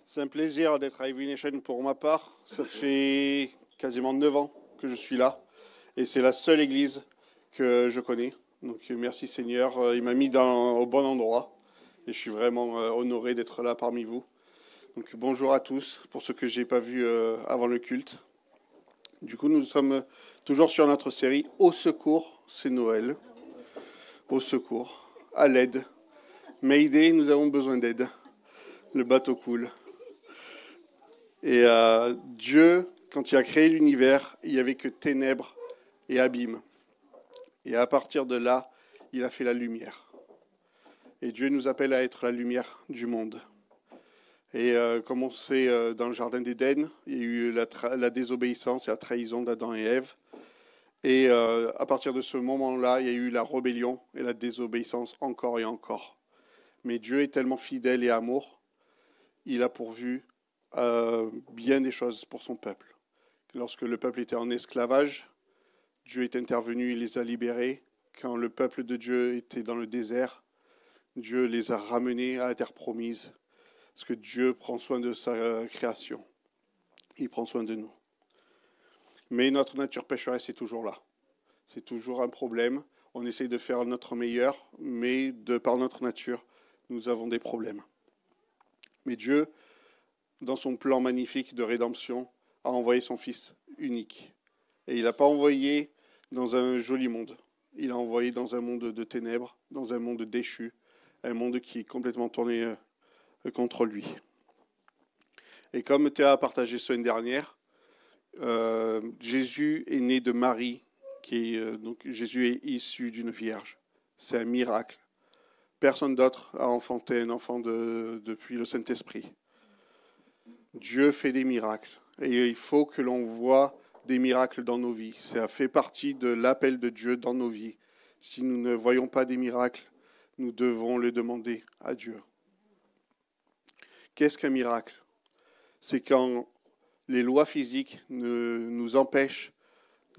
C'est un plaisir d'être à Every Nation pour ma part. Ça fait quasiment 9 ans que je suis là et c'est la seule église que je connais. Donc merci Seigneur, il m'a mis au bon endroit et je suis vraiment honoré d'être là parmi vous. Donc bonjour à tous pour ceux que je n'ai pas vus avant le culte. Du coup, nous sommes toujours sur notre série Au secours, c'est Noël. Au secours, à l'aide. Mayday, nous avons besoin d'aide. Le bateau coule. Et Dieu, quand il a créé l'univers, il n'y avait que ténèbres et abîmes. Et à partir de là, il a fait la lumière. Et Dieu nous appelle à être la lumière du monde. Et comme on sait, dans le jardin d'Éden, il y a eu la désobéissance et la trahison d'Adam et Ève. Et à partir de ce moment-là, il y a eu la rébellion et la désobéissance encore et encore. Mais Dieu est tellement fidèle et amour, il a pourvu bien des choses pour son peuple. Lorsque le peuple était en esclavage, Dieu est intervenu, il les a libérés. Quand le peuple de Dieu était dans le désert, Dieu les a ramenés à la terre promise. Parce que Dieu prend soin de sa création. Il prend soin de nous. Mais notre nature pécheresse est toujours là. C'est toujours un problème. On essaye de faire notre meilleur, mais par notre nature, nous avons des problèmes. Mais Dieu, dans son plan magnifique de rédemption, a envoyé son Fils unique. Et il n'a pas envoyé dans un joli monde. Il a envoyé dans un monde de ténèbres, dans un monde déchu, un monde qui est complètement tourné contre lui. Et comme Théa a partagé semaine dernière, Jésus est né de Marie, donc Jésus est issu d'une vierge. C'est un miracle. Personne d'autre a enfanté un enfant depuis le Saint-Esprit. Dieu fait des miracles et il faut que l'on voit des miracles dans nos vies. Ça fait partie de l'appel de Dieu dans nos vies. Si nous ne voyons pas des miracles, nous devons le demander à Dieu. Qu'est-ce qu'un miracle ? C'est quand les lois physiques nous empêchent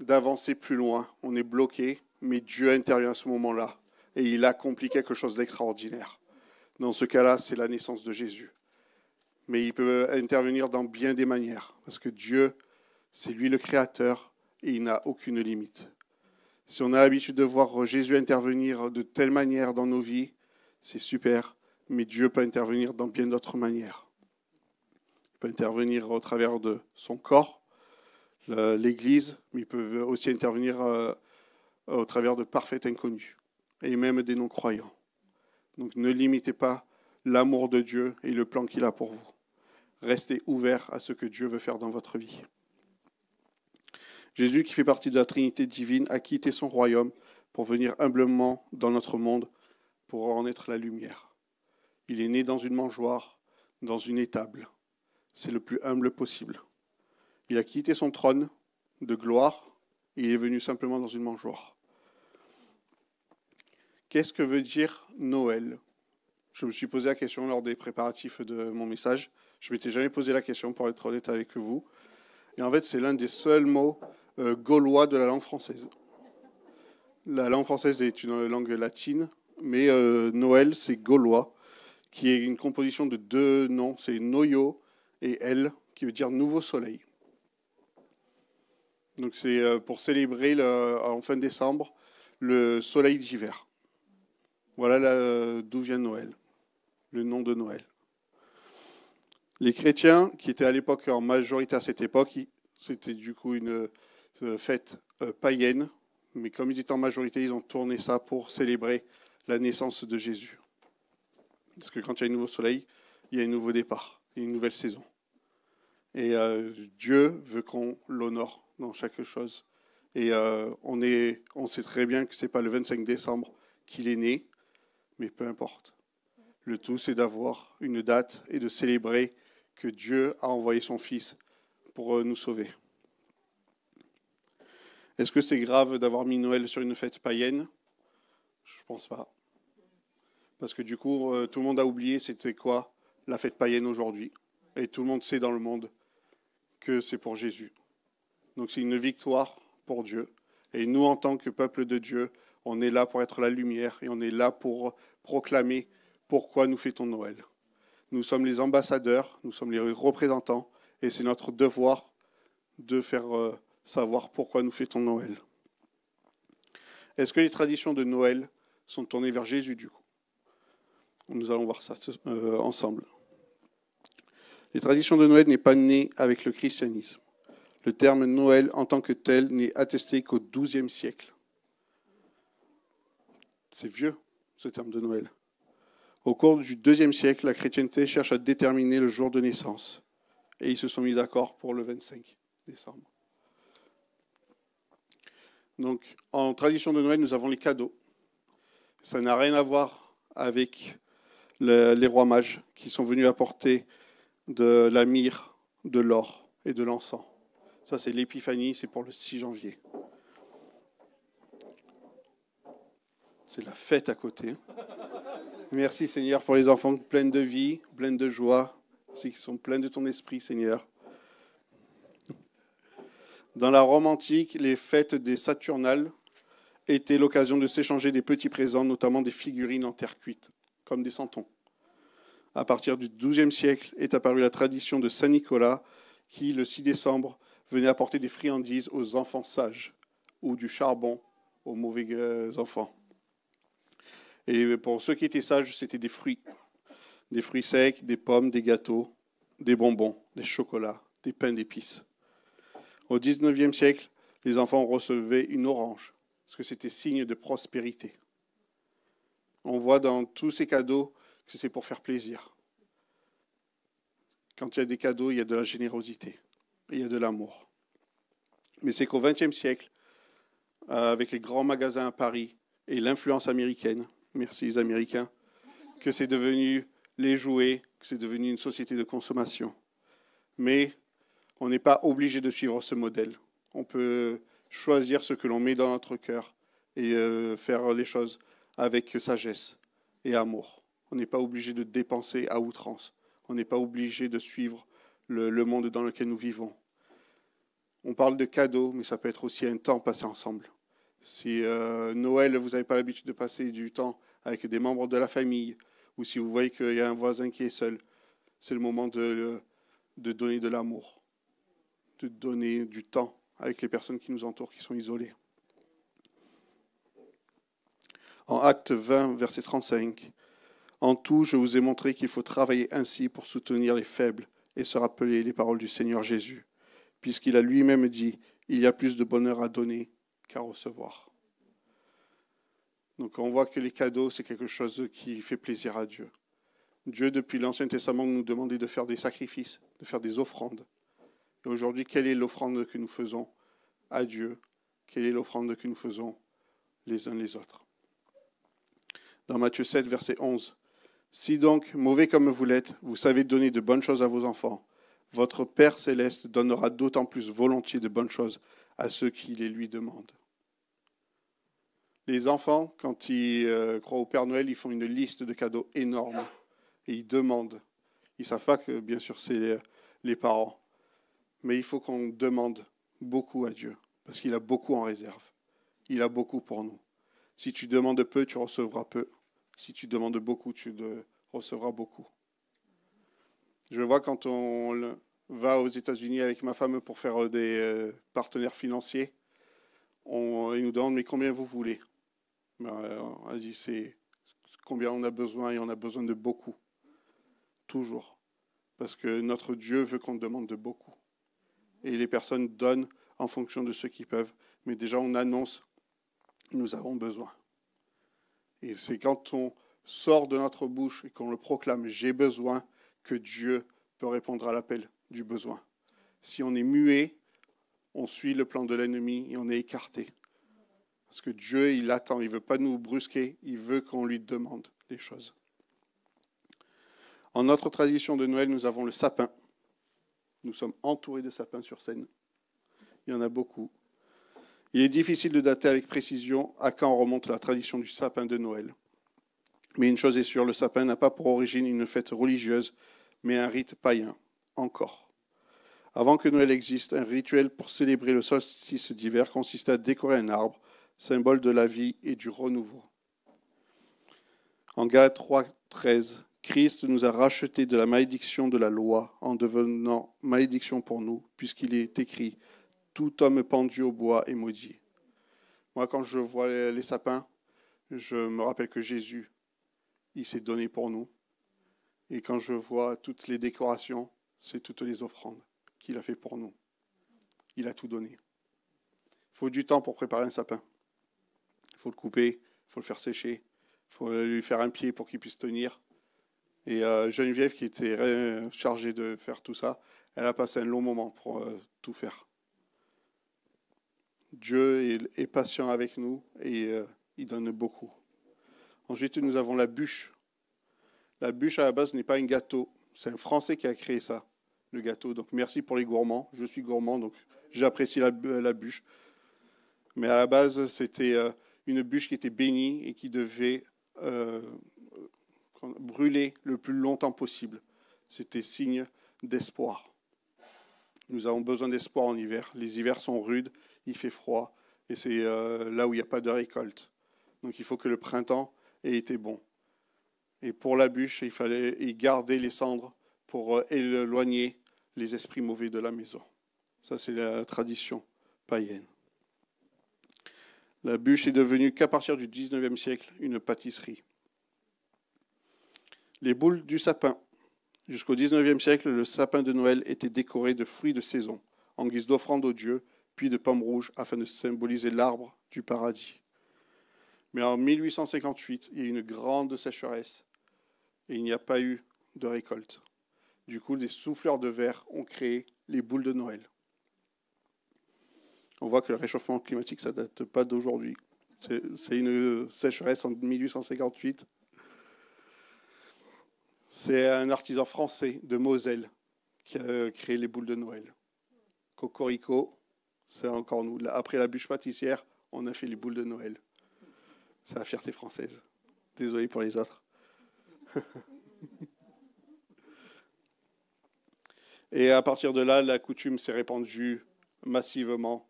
d'avancer plus loin. On est bloqué, mais Dieu intervient à ce moment-là et il accomplit quelque chose d'extraordinaire. Dans ce cas-là, c'est la naissance de Jésus. Mais il peut intervenir dans bien des manières, parce que Dieu, c'est lui le Créateur, et il n'a aucune limite. Si on a l'habitude de voir Jésus intervenir de telle manière dans nos vies, c'est super, mais Dieu peut intervenir dans bien d'autres manières. Il peut intervenir au travers de son corps, l'Église, mais il peut aussi intervenir au travers de parfaits inconnus, et même des non-croyants. Donc ne limitez pas l'amour de Dieu et le plan qu'il a pour vous. Restez ouverts à ce que Dieu veut faire dans votre vie. Jésus, qui fait partie de la Trinité divine, a quitté son royaume pour venir humblement dans notre monde pour en être la lumière. Il est né dans une mangeoire, dans une étable. C'est le plus humble possible. Il a quitté son trône de gloire et il est venu simplement dans une mangeoire. Qu'est-ce que veut dire Noël ? Je me suis posé la question lors des préparatifs de mon message. Je ne m'étais jamais posé la question, pour être honnête avec vous. Et en fait, c'est l'un des seuls mots gaulois de la langue française. La langue française est une langue latine, mais Noël, c'est gaulois, qui est une composition de deux noms. C'est Noyo et El, qui veut dire nouveau soleil. Donc c'est pour célébrer en fin décembre le soleil d'hiver. Voilà d'où vient Noël, le nom de Noël. Les chrétiens, qui étaient à l'époque en majorité à cette époque, c'était du coup une fête païenne, mais comme ils étaient en majorité, ils ont tourné ça pour célébrer la naissance de Jésus. Parce que quand il y a un nouveau soleil, il y a un nouveau départ, il y a une nouvelle saison. Et Dieu veut qu'on l'honore dans chaque chose. Et on sait très bien que ce n'est pas le 25 décembre qu'il est né, mais peu importe. Le tout, c'est d'avoir une date et de célébrer que Dieu a envoyé son Fils pour nous sauver. Est-ce que c'est grave d'avoir mis Noël sur une fête païenne ? Je ne pense pas. Parce que du coup, tout le monde a oublié c'était quoi la fête païenne aujourd'hui. Et tout le monde sait dans le monde que c'est pour Jésus. Donc c'est une victoire pour Dieu. Et nous, en tant que peuple de Dieu, on est là pour être la lumière et on est là pour proclamer pourquoi nous fêtons Noël. Nous sommes les ambassadeurs, nous sommes les représentants, et c'est notre devoir de faire savoir pourquoi nous fêtons Noël. Est-ce que les traditions de Noël sont tournées vers Jésus du coup? Nous allons voir ça ensemble. Les traditions de Noël n'est pas né avec le christianisme. Le terme Noël en tant que tel n'est attesté qu'au XIIe siècle. C'est vieux, ce terme de Noël. Au cours du IIe siècle, la chrétienté cherche à déterminer le jour de naissance. Et ils se sont mis d'accord pour le 25 décembre. Donc, en tradition de Noël, nous avons les cadeaux. Ça n'a rien à voir avec les rois mages qui sont venus apporter de la myrrhe, de l'or et de l'encens. Ça, c'est l'épiphanie, c'est pour le 6 janvier. C'est la fête à côté. Merci Seigneur pour les enfants pleins de vie, pleins de joie, qui sont pleins de ton esprit, Seigneur. Dans la Rome antique, les fêtes des Saturnales étaient l'occasion de s'échanger des petits présents, notamment des figurines en terre cuite, comme des santons. À partir du XIIe siècle est apparue la tradition de Saint-Nicolas, qui, le 6 décembre, venait apporter des friandises aux enfants sages, ou du charbon aux mauvais enfants. Et pour ceux qui étaient sages, c'était des fruits secs, des pommes, des gâteaux, des bonbons, des chocolats, des pains d'épices. Au XIXe siècle, les enfants recevaient une orange, parce que c'était signe de prospérité. On voit dans tous ces cadeaux que c'est pour faire plaisir. Quand il y a des cadeaux, il y a de la générosité, et il y a de l'amour. Mais c'est qu'au XXe siècle, avec les grands magasins à Paris et l'influence américaine, merci les Américains, que c'est devenu les jouets, que c'est devenu une société de consommation. Mais on n'est pas obligé de suivre ce modèle. On peut choisir ce que l'on met dans notre cœur et faire les choses avec sagesse et amour. On n'est pas obligé de dépenser à outrance. On n'est pas obligé de suivre le monde dans lequel nous vivons. On parle de cadeaux, mais ça peut être aussi un temps passé ensemble. Si Noël, vous n'avez pas l'habitude de passer du temps avec des membres de la famille, ou si vous voyez qu'il y a un voisin qui est seul, c'est le moment de donner de l'amour, de donner du temps avec les personnes qui nous entourent, qui sont isolées. En Actes 20, verset 35, « En tout, je vous ai montré qu'il faut travailler ainsi pour soutenir les faibles et se rappeler les paroles du Seigneur Jésus, puisqu'il a lui-même dit, il y a plus de bonheur à donner qu'à recevoir. » Donc on voit que les cadeaux, c'est quelque chose qui fait plaisir à Dieu. Dieu, depuis l'Ancien Testament, nous demandait de faire des sacrifices, de faire des offrandes. Et aujourd'hui, quelle est l'offrande que nous faisons à Dieu? Quelle est l'offrande que nous faisons les uns les autres? Dans Matthieu 7, verset 11, « Si donc, mauvais comme vous l'êtes, vous savez donner de bonnes choses à vos enfants, votre Père céleste donnera d'autant plus volontiers de bonnes choses à ceux qui les lui demandent. » Les enfants, quand ils croient au Père Noël, ils font une liste de cadeaux énorme et ils demandent. Ils ne savent pas que, bien sûr, c'est les parents. Mais il faut qu'on demande beaucoup à Dieu parce qu'il a beaucoup en réserve. Il a beaucoup pour nous. Si tu demandes peu, tu recevras peu. Si tu demandes beaucoup, tu recevras beaucoup. Je vois quand on va aux États-Unis avec ma femme pour faire des partenaires financiers, ils nous demandent « mais combien vous voulez ?» On dit c'est combien on a besoin et on a besoin de beaucoup. Toujours. Parce que notre Dieu veut qu'on demande de beaucoup. Et les personnes donnent en fonction de ce qu'ils peuvent. Mais déjà on annonce, nous avons besoin. Et c'est quand on sort de notre bouche et qu'on le proclame, j'ai besoin, que Dieu peut répondre à l'appel du besoin. Si on est muet, on suit le plan de l'ennemi et on est écarté. Parce que Dieu, il attend, il ne veut pas nous brusquer, il veut qu'on lui demande les choses. En notre tradition de Noël, nous avons le sapin. Nous sommes entourés de sapins sur scène. Il y en a beaucoup. Il est difficile de dater avec précision à quand remonte la tradition du sapin de Noël. Mais une chose est sûre, le sapin n'a pas pour origine une fête religieuse, mais un rite païen, encore. Avant que Noël existe, un rituel pour célébrer le solstice d'hiver consistait à décorer un arbre, symbole de la vie et du renouveau. En Galates 3, 13, Christ nous a rachetés de la malédiction de la loi en devenant malédiction pour nous, puisqu'il est écrit « Tout homme pendu au bois est maudit ». Moi, quand je vois les sapins, je me rappelle que Jésus, il s'est donné pour nous. Et quand je vois toutes les décorations, c'est toutes les offrandes qu'il a fait pour nous. Il a tout donné. Il faut du temps pour préparer un sapin. Il faut le couper, il faut le faire sécher, il faut lui faire un pied pour qu'il puisse tenir. Et Geneviève, qui était chargée de faire tout ça, elle a passé un long moment pour tout faire. Dieu est patient avec nous et il donne beaucoup. Ensuite, nous avons la bûche. La bûche, à la base, n'est pas un gâteau. C'est un Français qui a créé ça, le gâteau. Donc, merci pour les gourmands. Je suis gourmand, donc j'apprécie la bûche. Mais à la base, c'était une bûche qui était bénie et qui devait brûler le plus longtemps possible. C'était signe d'espoir. Nous avons besoin d'espoir en hiver. Les hivers sont rudes, il fait froid, et c'est là où il n'y a pas de récolte. Donc il faut que le printemps ait été bon. Et pour la bûche, il fallait y garder les cendres pour éloigner les esprits mauvais de la maison. Ça, c'est la tradition païenne. La bûche est devenue qu'à partir du 19e siècle une pâtisserie. Les boules du sapin. Jusqu'au 19e siècle, le sapin de Noël était décoré de fruits de saison, en guise d'offrande aux dieux, puis de pommes rouges, afin de symboliser l'arbre du paradis. Mais en 1858, il y a eu une grande sécheresse et il n'y a pas eu de récolte. Du coup, des souffleurs de verre ont créé les boules de Noël. On voit que le réchauffement climatique, ça ne date pas d'aujourd'hui. C'est une sécheresse en 1858. C'est un artisan français de Moselle qui a créé les boules de Noël. Cocorico, c'est encore nous. Après la bûche pâtissière, on a fait les boules de Noël. C'est la fierté française. Désolé pour les autres. Et à partir de là, la coutume s'est répandue massivement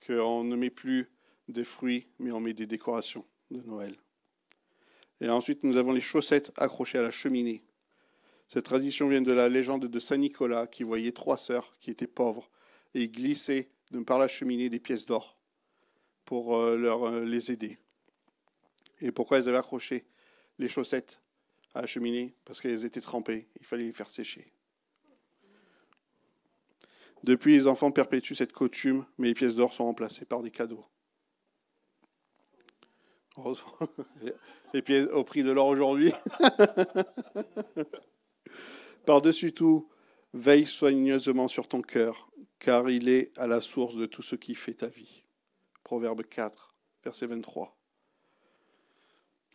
qu'on ne met plus des fruits, mais on met des décorations de Noël. Et ensuite, nous avons les chaussettes accrochées à la cheminée. Cette tradition vient de la légende de Saint Nicolas qui voyait 3 sœurs qui étaient pauvres et glissaient par la cheminée des pièces d'or pour les aider. Et pourquoi elles avaient accroché les chaussettes à la cheminée? Parce qu'elles étaient trempées, il fallait les faire sécher. Depuis, les enfants perpétuent cette coutume, mais les pièces d'or sont remplacées par des cadeaux. Heureusement, les pièces au prix de l'or aujourd'hui. Par-dessus tout, veille soigneusement sur ton cœur, car il est à la source de tout ce qui fait ta vie. Proverbe 4, verset 23.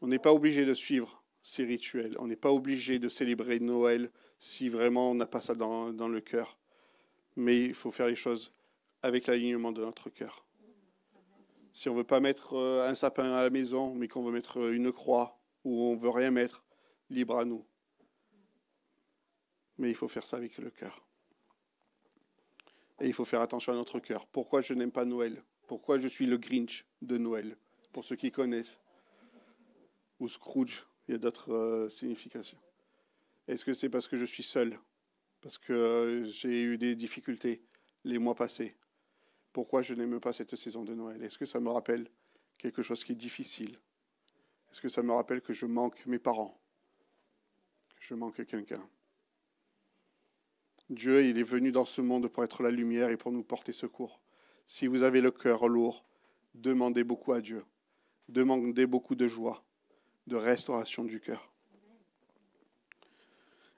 On n'est pas obligé de suivre ces rituels. On n'est pas obligé de célébrer Noël si vraiment on n'a pas ça dans le cœur. Mais il faut faire les choses avec l'alignement de notre cœur. Si on ne veut pas mettre un sapin à la maison, mais qu'on veut mettre une croix, ou on ne veut rien mettre, libre à nous. Mais il faut faire ça avec le cœur. Et il faut faire attention à notre cœur. Pourquoi je n'aime pas Noël? Pourquoi je suis le Grinch de Noël? Pour ceux qui connaissent. Ou Scrooge, il y a d'autres significations. Est-ce que c'est parce que je suis seul? Parce que j'ai eu des difficultés les mois passés? Pourquoi je n'aime pas cette saison de Noël? Est-ce que ça me rappelle quelque chose qui est difficile? Est-ce que ça me rappelle que je manque mes parents? Que je manque quelqu'un? Dieu, il est venu dans ce monde pour être la lumière et pour nous porter secours. Si vous avez le cœur lourd, demandez beaucoup à Dieu. Demandez beaucoup de joie, de restauration du cœur.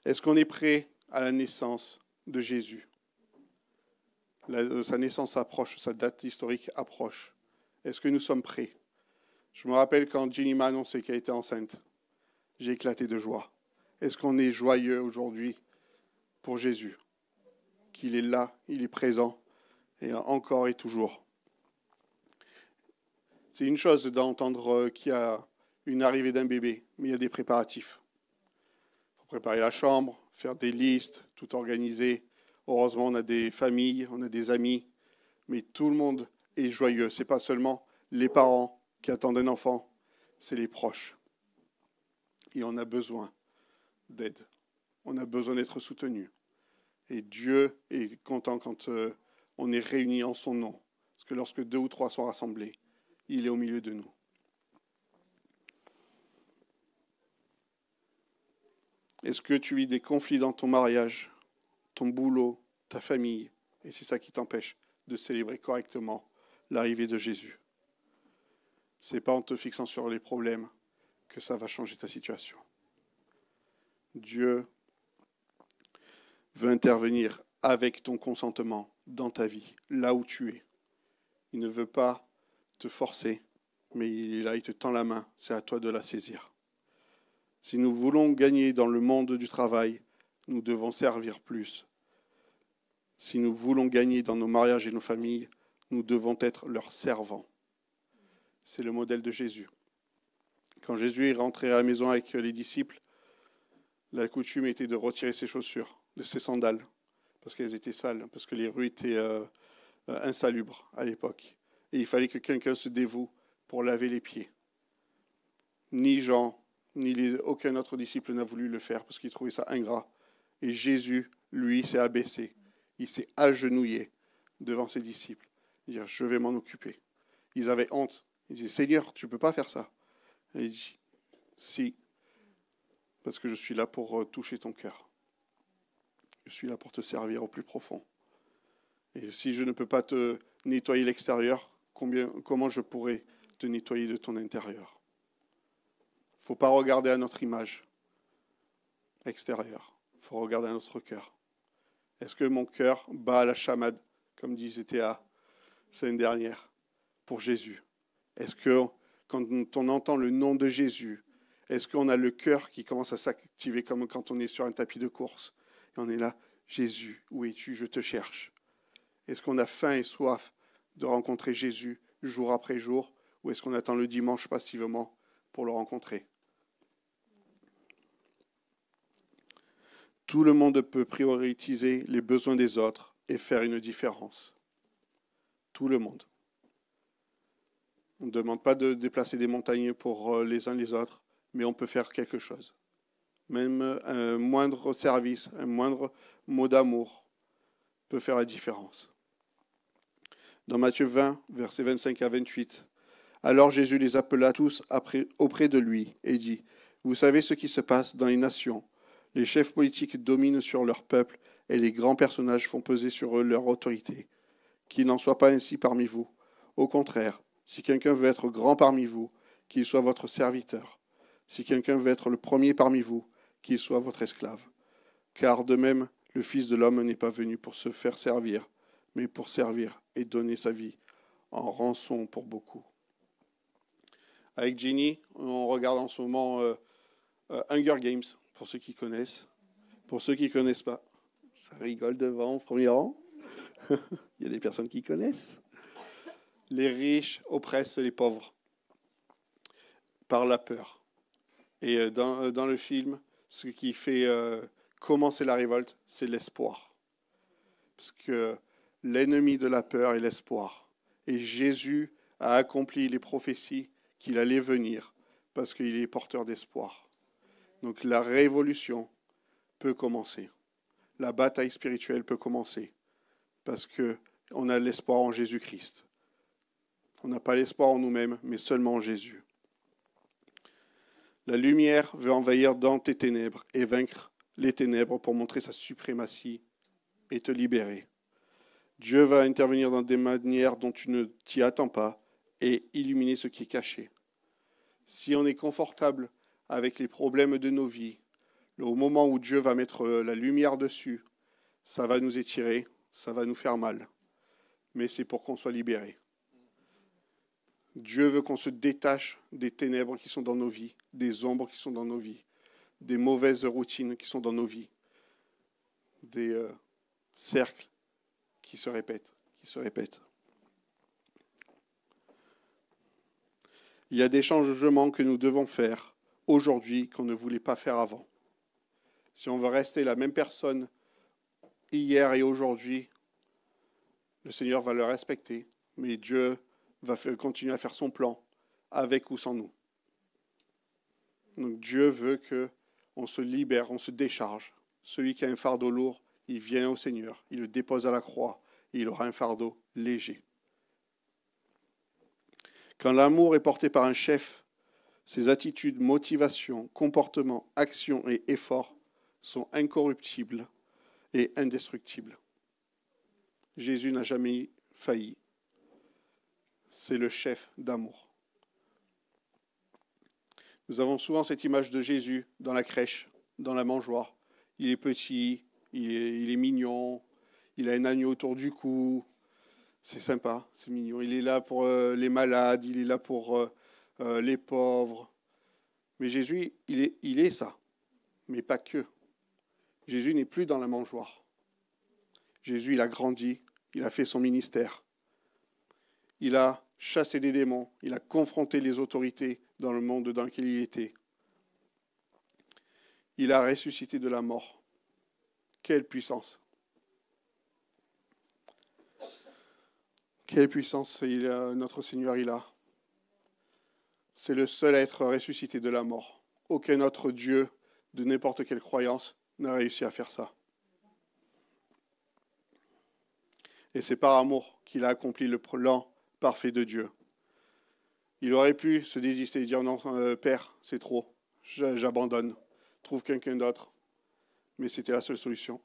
Est-ce qu'on est prêt à la naissance de Jésus? Sa naissance approche, sa date historique approche. Est-ce que nous sommes prêts? Je me rappelle quand Jenny m'a annoncé qu'elle était enceinte. J'ai éclaté de joie. Est-ce qu'on est joyeux aujourd'hui pour Jésus? Qu'il est là, il est présent, et encore et toujours. C'est une chose d'entendre qu'il y a une arrivée d'un bébé, mais il y a des préparatifs. Il faut préparer la chambre, faire des listes, tout organiser. Heureusement, on a des familles, on a des amis, mais tout le monde est joyeux. Ce n'est pas seulement les parents qui attendent un enfant, c'est les proches. Et on a besoin d'aide. On a besoin d'être soutenu. Et Dieu est content quand on est réunis en son nom. Parce que lorsque 2 ou 3 sont rassemblés, il est au milieu de nous. Est-ce que tu vis des conflits dans ton mariage, ton boulot, ta famille, et c'est ça qui t'empêche de célébrer correctement l'arrivée de Jésus? Ce n'est pas en te fixant sur les problèmes que ça va changer ta situation. Dieu veut intervenir avec ton consentement dans ta vie, là où tu es. Il ne veut pas te forcer, mais il est là, il te tend la main, c'est à toi de la saisir. Si nous voulons gagner dans le monde du travail, nous devons servir plus. Si nous voulons gagner dans nos mariages et nos familles, nous devons être leurs servants. C'est le modèle de Jésus. Quand Jésus est rentré à la maison avec les disciples, la coutume était de retirer ses chaussures, de ses sandales, parce qu'elles étaient sales, parce que les rues étaient insalubres à l'époque. Et il fallait que quelqu'un se dévoue pour laver les pieds. Ni Jean, ni aucun autre disciple n'a voulu le faire, parce qu'il trouvait ça ingrat. Et Jésus, lui, s'est abaissé. Il s'est agenouillé devant ses disciples. Dire, je vais m'en occuper. Ils avaient honte. Ils disaient, Seigneur, tu ne peux pas faire ça. Et il dit, si, parce que je suis là pour toucher ton cœur. Je suis là pour te servir au plus profond. Et si je ne peux pas te nettoyer l'extérieur, comment je pourrais te nettoyer de ton intérieur? Il ne faut pas regarder à notre image extérieure. Il faut regarder à notre cœur. Est-ce que mon cœur bat à la chamade, comme disait Théa la semaine dernière, pour Jésus? Est-ce que quand on entend le nom de Jésus, est-ce qu'on a le cœur qui commence à s'activer comme quand on est sur un tapis de course? Et on est là, Jésus, où es-tu? Je te cherche. Est-ce qu'on a faim et soif de rencontrer Jésus jour après jour? Ou est-ce qu'on attend le dimanche passivement pour le rencontrer? Tout le monde peut prioriser les besoins des autres et faire une différence. Tout le monde. On ne demande pas de déplacer des montagnes pour les uns les autres, mais on peut faire quelque chose. Même un moindre service, un moindre mot d'amour peut faire la différence. Dans Matthieu 20, versets 25 à 28, alors Jésus les appela tous auprès de lui et dit, « Vous savez ce qui se passe dans les nations. Les chefs politiques dominent sur leur peuple et les grands personnages font peser sur eux leur autorité. Qu'il n'en soit pas ainsi parmi vous. Au contraire, si quelqu'un veut être grand parmi vous, qu'il soit votre serviteur. Si quelqu'un veut être le premier parmi vous, qu'il soit votre esclave. Car de même, le Fils de l'homme n'est pas venu pour se faire servir, mais pour servir et donner sa vie en rançon pour beaucoup. » Avec Jenny, on regarde en ce moment Hunger Games, pour ceux qui connaissent. Pour ceux qui ne connaissent pas, ça rigole devant, au premier rang. Il y a des personnes qui connaissent. Les riches oppressent les pauvres par la peur. Et dans le film, ce qui fait commencer la révolte, c'est l'espoir. Parce que l'ennemi de la peur est l'espoir. Et Jésus a accompli les prophéties qu'il allait venir parce qu'il est porteur d'espoir. Donc la révolution peut commencer. La bataille spirituelle peut commencer parce qu'on a l'espoir en Jésus-Christ. On n'a pas l'espoir en nous-mêmes, mais seulement en Jésus. La lumière veut envahir dans tes ténèbres et vaincre les ténèbres pour montrer sa suprématie et te libérer. Dieu va intervenir dans des manières dont tu ne t'y attends pas et illuminer ce qui est caché. Si on est confortable avec les problèmes de nos vies, au moment où Dieu va mettre la lumière dessus, ça va nous étirer, ça va nous faire mal. Mais c'est pour qu'on soit libéré. Dieu veut qu'on se détache des ténèbres qui sont dans nos vies, des ombres qui sont dans nos vies, des mauvaises routines qui sont dans nos vies, des cercles qui se répètent. Il y a des changements que nous devons faire aujourd'hui qu'on ne voulait pas faire avant. Si on veut rester la même personne hier et aujourd'hui, le Seigneur va le respecter, mais Dieu va continuer à faire son plan, avec ou sans nous. Donc Dieu veut on se libère, on se décharge. Celui qui a un fardeau lourd, il vient au Seigneur, il le dépose à la croix et il aura un fardeau léger. Quand l'amour est porté par un chef, ses attitudes, motivations, comportements, actions et efforts sont incorruptibles et indestructibles. Jésus n'a jamais failli. C'est le chef d'amour. Nous avons souvent cette image de Jésus dans la crèche, dans la mangeoire. Il est petit, il est mignon, il a un agneau autour du cou. C'est sympa, c'est mignon. Il est là pour les malades, il est là pour les pauvres. Mais Jésus, il est ça, mais pas que. Jésus n'est plus dans la mangeoire. Jésus, il a grandi, il a fait son ministère. Il a chassé des démons, il a confronté les autorités dans le monde dans lequel il était. Il a ressuscité de la mort. Quelle puissance! Quelle puissance notre Seigneur il a. C'est le seul être ressuscité de la mort. Aucun autre Dieu de n'importe quelle croyance n'a réussi à faire ça. Et c'est par amour qu'il a accompli le plan parfait de Dieu. Il aurait pu se désister et dire non, Père, c'est trop, j'abandonne, trouve quelqu'un d'autre. Mais c'était la seule solution.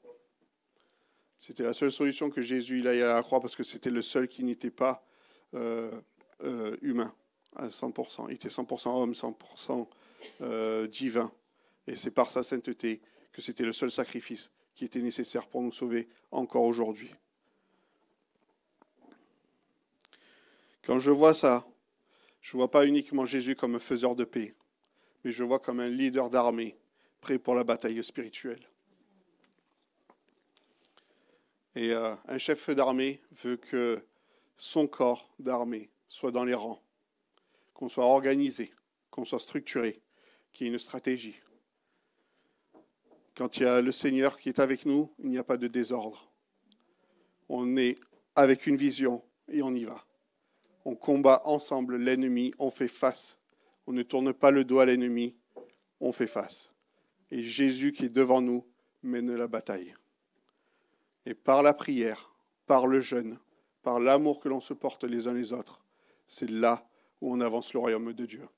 C'était la seule solution que Jésus il aille à la croix parce que c'était le seul qui n'était pas humain à 100%. Il était 100% homme, 100% divin. Et c'est par sa sainteté que c'était le seul sacrifice qui était nécessaire pour nous sauver encore aujourd'hui. Quand je vois ça, je ne vois pas uniquement Jésus comme un faiseur de paix, mais je le vois comme un leader d'armée, prêt pour la bataille spirituelle. Et un chef d'armée veut que son corps d'armée soit dans les rangs, qu'on soit organisé, qu'on soit structuré, qu'il y ait une stratégie. Quand il y a le Seigneur qui est avec nous, il n'y a pas de désordre. On est avec une vision et on y va. On combat ensemble l'ennemi, on fait face. On ne tourne pas le dos à l'ennemi, on fait face. Et Jésus qui est devant nous mène la bataille. Et par la prière, par le jeûne, par l'amour que l'on se porte les uns les autres, c'est là où on avance le royaume de Dieu.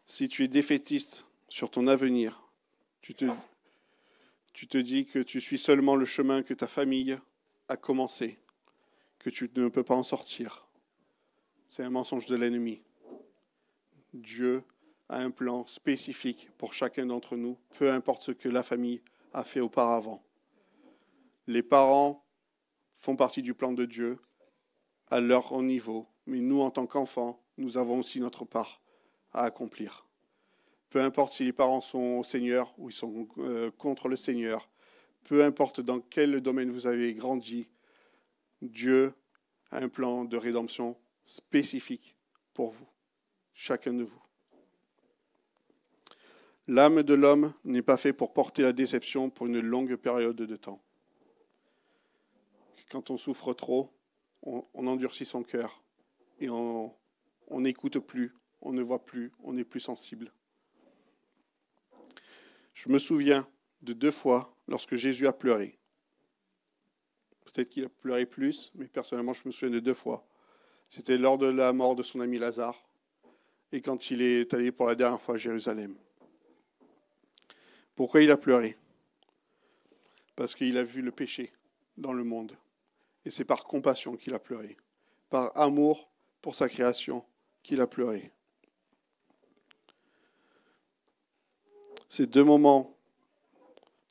Si tu es défaitiste sur ton avenir, tu te dis que tu suis seulement le chemin que ta famille a commencé, que tu ne peux pas en sortir. C'est un mensonge de l'ennemi. Dieu a un plan spécifique pour chacun d'entre nous, peu importe ce que la famille a fait auparavant. Les parents font partie du plan de Dieu à leur niveau, mais nous, en tant qu'enfants, nous avons aussi notre part à accomplir. Peu importe si les parents sont au Seigneur ou ils sont contre le Seigneur, peu importe dans quel domaine vous avez grandi, Dieu a un plan de rédemption spécifique pour vous, chacun de vous. L'âme de l'homme n'est pas faite pour porter la déception pour une longue période de temps. Quand on souffre trop, on endurcit son cœur et on n'écoute plus, on ne voit plus, on n'est plus sensible. Je me souviens de 2 fois lorsque Jésus a pleuré. Peut-être qu'il a pleuré plus, mais personnellement, je me souviens de 2 fois. C'était lors de la mort de son ami Lazare et quand il est allé pour la dernière fois à Jérusalem. Pourquoi il a pleuré? Parce qu'il a vu le péché dans le monde. Et c'est par compassion qu'il a pleuré. Par amour pour sa création qu'il a pleuré. Ces 2 moments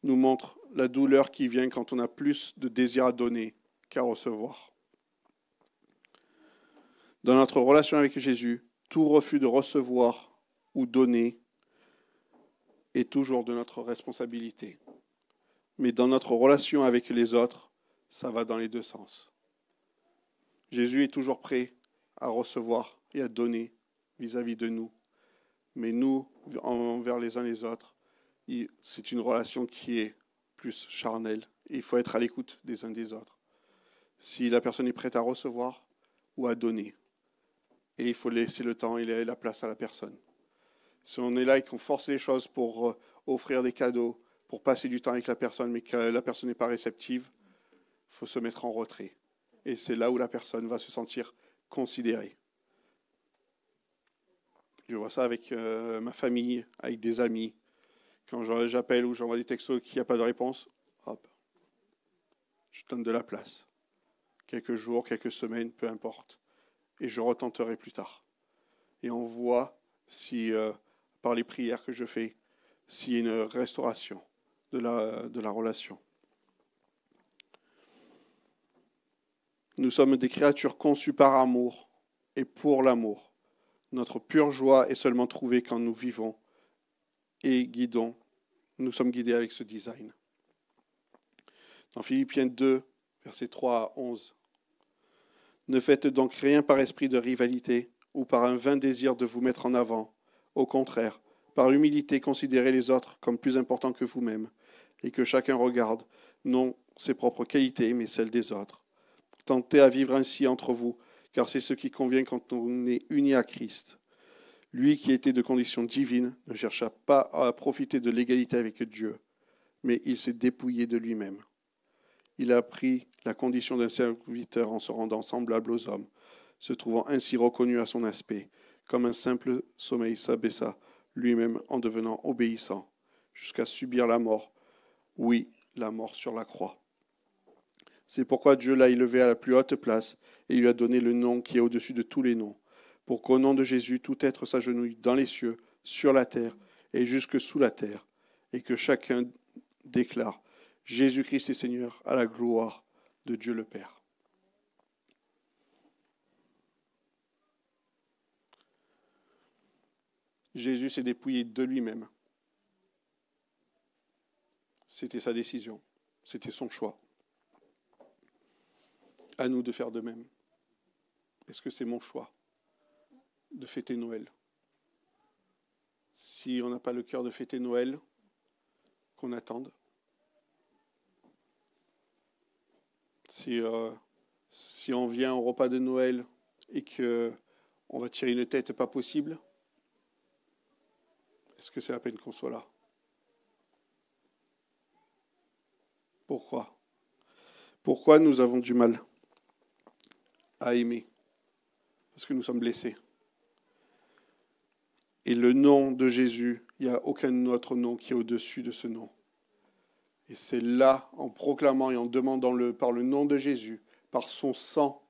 nous montrent la douleur qui vient quand on a plus de désir à donner qu'à recevoir. Dans notre relation avec Jésus, tout refus de recevoir ou donner est toujours de notre responsabilité. Mais dans notre relation avec les autres, ça va dans les 2 sens. Jésus est toujours prêt à recevoir et à donner vis-à-vis de nous. Mais nous, envers les uns les autres, c'est une relation qui est plus charnelle. Et il faut être à l'écoute des uns des autres. Si la personne est prête à recevoir ou à donner. Et il faut laisser le temps et la place à la personne. Si on est là et qu'on force les choses pour offrir des cadeaux, pour passer du temps avec la personne, mais que la personne n'est pas réceptive, il faut se mettre en retrait. Et c'est là où la personne va se sentir considérée. Je vois ça avec ma famille, avec des amis. Quand j'appelle ou j'envoie des textos qu'il n'y a pas de réponse, hop, je donne de la place. Quelques jours, quelques semaines, peu importe. Et je retenterai plus tard. Et on voit si, par les prières que je fais, s'il y a une restauration de la relation. Nous sommes des créatures conçues par amour et pour l'amour. Notre pure joie est seulement trouvée quand nous vivons et guidons. Nous sommes guidés avec ce design. Dans Philippiens 2, versets 3 à 11. Ne faites donc rien par esprit de rivalité ou par un vain désir de vous mettre en avant. Au contraire, par humilité, considérez les autres comme plus importants que vous-même et que chacun regarde non ses propres qualités, mais celles des autres. Tentez à vivre ainsi entre vous, car c'est ce qui convient quand on est unis à Christ. Lui qui était de condition divine ne chercha pas à profiter de l'égalité avec Dieu, mais il s'est dépouillé de lui-même. Il a pris la condition d'un serviteur en se rendant semblable aux hommes, se trouvant ainsi reconnu à son aspect. Comme un simple sommeil s'abaissa lui-même en devenant obéissant, jusqu'à subir la mort. Oui, la mort sur la croix. C'est pourquoi Dieu l'a élevé à la plus haute place et lui a donné le nom qui est au-dessus de tous les noms, pour qu'au nom de Jésus, tout être s'agenouille dans les cieux, sur la terre et jusque sous la terre, et que chacun déclare « Jésus-Christ est Seigneur à la gloire de Dieu le Père ». Jésus s'est dépouillé de lui-même. C'était sa décision, c'était son choix. À nous de faire de même. Est-ce que c'est mon choix de fêter Noël? Si on n'a pas le cœur de fêter Noël, qu'on attende. Si on vient au repas de Noël et qu'on va tirer une tête pas possible, est-ce que c'est la peine qu'on soit là? Pourquoi? Pourquoi nous avons du mal à aimer? Parce que nous sommes blessés. Et le nom de Jésus, il n'y a aucun autre nom qui est au-dessus de ce nom. Et c'est là, en proclamant et en demandant par le nom de Jésus, par son sang,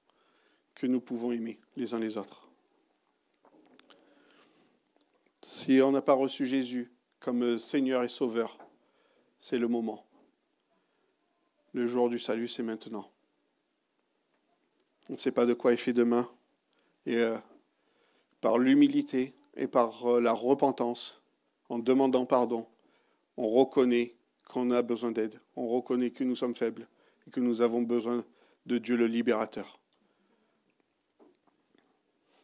que nous pouvons aimer les uns les autres. Si on n'a pas reçu Jésus comme Seigneur et Sauveur, c'est le moment. Le jour du salut, c'est maintenant. On ne sait pas de quoi est fait demain. Et par l'humilité et par la repentance, en demandant pardon, on reconnaît qu'on a besoin d'aide. On reconnaît que nous sommes faibles et que nous avons besoin de Dieu le libérateur.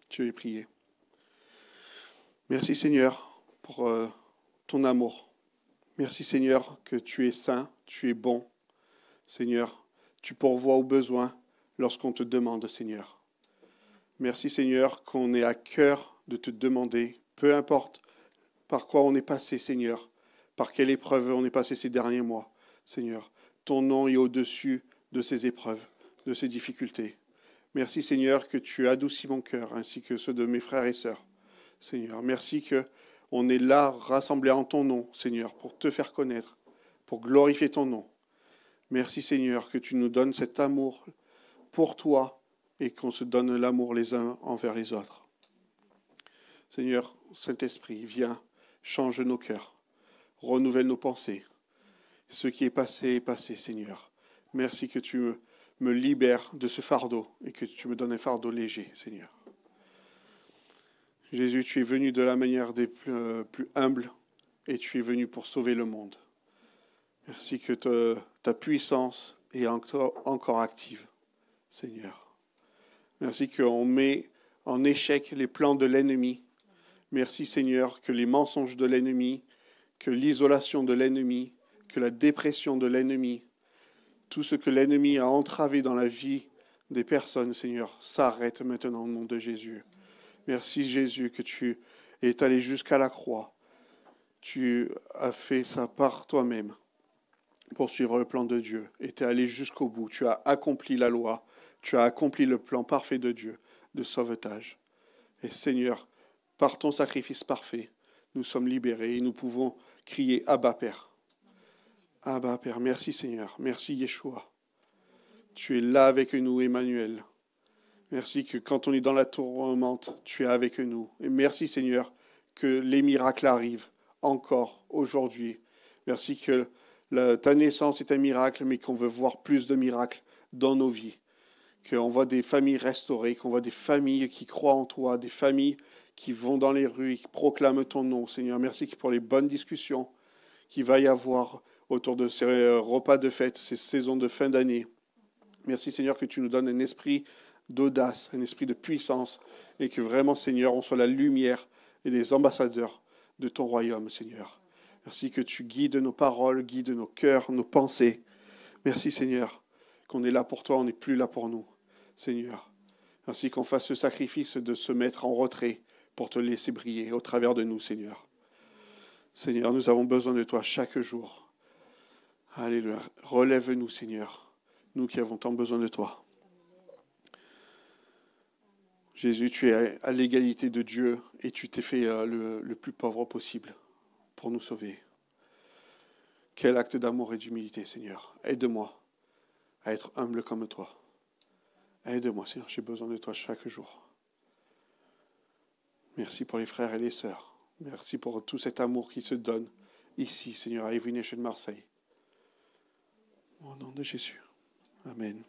Je vais prier. Merci Seigneur pour ton amour. Merci Seigneur que tu es saint, tu es bon. Seigneur, tu pourvois aux besoins lorsqu'on te demande, Seigneur. Merci Seigneur qu'on ait à cœur de te demander, peu importe par quoi on est passé, Seigneur, par quelle épreuve on est passé ces derniers mois, Seigneur. Ton nom est au-dessus de ces épreuves, de ces difficultés. Merci Seigneur que tu adoucis mon cœur ainsi que ceux de mes frères et sœurs. Seigneur, merci qu'on est là rassemblés en ton nom, Seigneur, pour te faire connaître, pour glorifier ton nom. Merci Seigneur que tu nous donnes cet amour pour toi et qu'on se donne l'amour les uns envers les autres. Seigneur, Saint-Esprit, viens, change nos cœurs, renouvelle nos pensées. Ce qui est passé, Seigneur. Merci que tu me libères de ce fardeau et que tu me donnes un fardeau léger, Seigneur. Jésus, tu es venu de la manière des plus humbles et tu es venu pour sauver le monde. Merci que ta puissance est encore active, Seigneur. Merci qu'on met en échec les plans de l'ennemi. Merci, Seigneur, que les mensonges de l'ennemi, que l'isolation de l'ennemi, que la dépression de l'ennemi, tout ce que l'ennemi a entravé dans la vie des personnes, Seigneur, s'arrête maintenant au nom de Jésus. Merci Jésus que tu es allé jusqu'à la croix. Tu as fait ça par toi-même pour suivre le plan de Dieu. Et tu es allé jusqu'au bout. Tu as accompli la loi. Tu as accompli le plan parfait de Dieu de sauvetage. Et Seigneur, par ton sacrifice parfait, nous sommes libérés et nous pouvons crier Abba Père. Abba Père, merci Seigneur. Merci Yeshua. Tu es là avec nous, Emmanuel. Merci que quand on est dans la tourmente, tu es avec nous. Et merci Seigneur que les miracles arrivent encore aujourd'hui. Merci que ta naissance est un miracle, mais qu'on veut voir plus de miracles dans nos vies. Qu'on voit des familles restaurées, qu'on voit des familles qui croient en toi, des familles qui vont dans les rues et qui proclament ton nom. Seigneur, merci pour les bonnes discussions qu'il va y avoir autour de ces repas de fête, ces saisons de fin d'année. Merci Seigneur que tu nous donnes un esprit d'audace, un esprit de puissance, et que vraiment, Seigneur, on soit la lumière et des ambassadeurs de ton royaume, Seigneur. Merci que tu guides nos paroles, guides nos cœurs, nos pensées. Merci, Seigneur, qu'on est là pour toi, on n'est plus là pour nous, Seigneur. Merci qu'on fasse ce sacrifice de se mettre en retrait pour te laisser briller au travers de nous, Seigneur. Seigneur, nous avons besoin de toi chaque jour. Alléluia. Relève-nous, Seigneur, nous qui avons tant besoin de toi. Jésus, tu es à l'égalité de Dieu et tu t'es fait le plus pauvre possible pour nous sauver. Quel acte d'amour et d'humilité, Seigneur. Aide-moi à être humble comme toi. Aide-moi, Seigneur, j'ai besoin de toi chaque jour. Merci pour les frères et les sœurs. Merci pour tout cet amour qui se donne ici, Seigneur, à Every Nation Marseille. Au nom de Jésus. Amen.